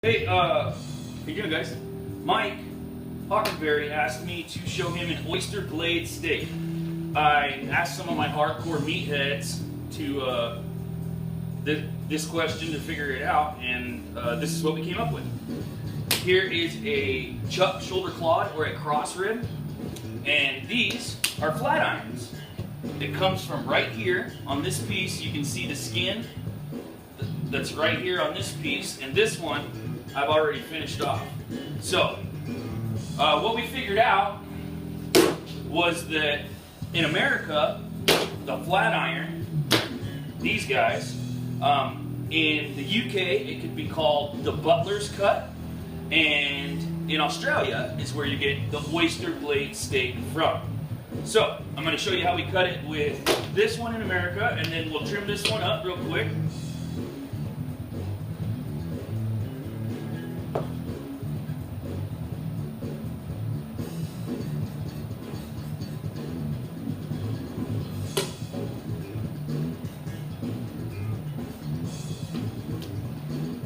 Hey, how you doing, guys? Mike Hockenberry asked me to show him an oyster blade steak. I asked some of my hardcore meatheads to this question to figure it out, and this is what we came up with. Here is a chuck shoulder clawed or a cross rib, and these are flat irons. It comes from right here on this piece. You can see the skin that's right here on this piece, and this one I've already finished off. So what we figured out was that in America, the flat iron, these guys, in the UK it could be called the butler's cut, and in Australia is where you get the oyster blade steak from. So I'm going to show you how we cut it with this one in America, and then we'll trim this one up real quick.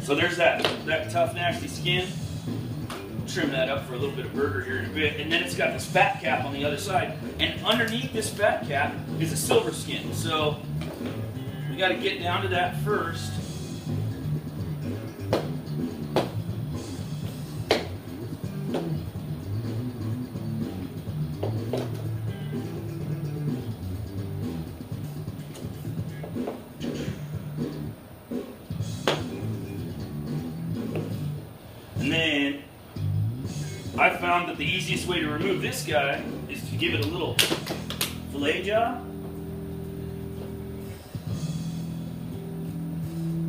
So there's that tough, nasty skin. Trim that up for a little bit of burger here in a bit. And then it's got this fat cap on the other side. And underneath this fat cap is a silver skin. So we got to get down to that first. And then I found that the easiest way to remove this guy is to give it a little fillet job.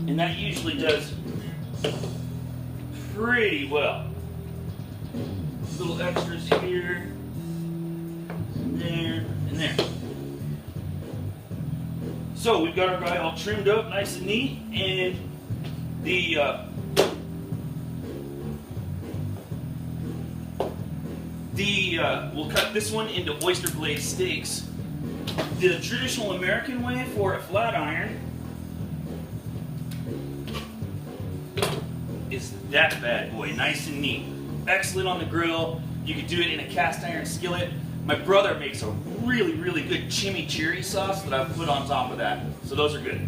And that usually does pretty well. Little extras here, and there, and there. So we've got our guy all trimmed up nice and neat, and we'll cut this one into oyster blade steaks. The traditional American way for a flat iron is that bad boy, nice and neat. Excellent on the grill. You could do it in a cast iron skillet. My brother makes a really, really good chimichurri sauce that I've put on top of that. So those are good.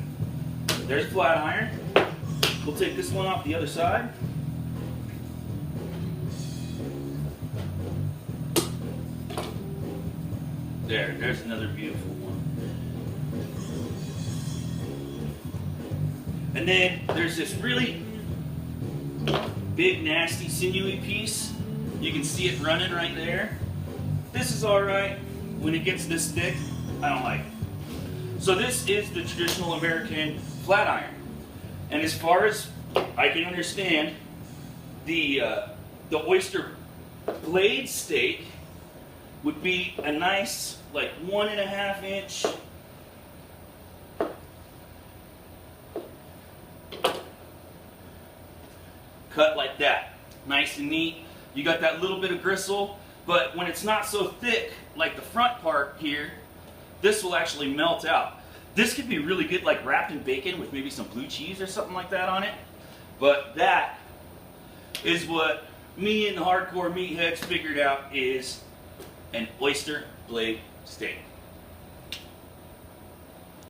There's flat iron. We'll take this one off the other side. There's another beautiful one. And then there's this really big, nasty, sinewy piece. You can see it running right there. This is all right. When it gets this thick, I don't like it. So this is the traditional American flat iron. And as far as I can understand, the oyster blade steak would be a nice, like 1.5 inch cut like that. Nice and neat. You got that little bit of gristle, but when it's not so thick, like the front part here, this will actually melt out. This could be really good, like wrapped in bacon with maybe some blue cheese or something like that on it. But that is what me and the hardcore meatheads figured out is an oyster blade steak.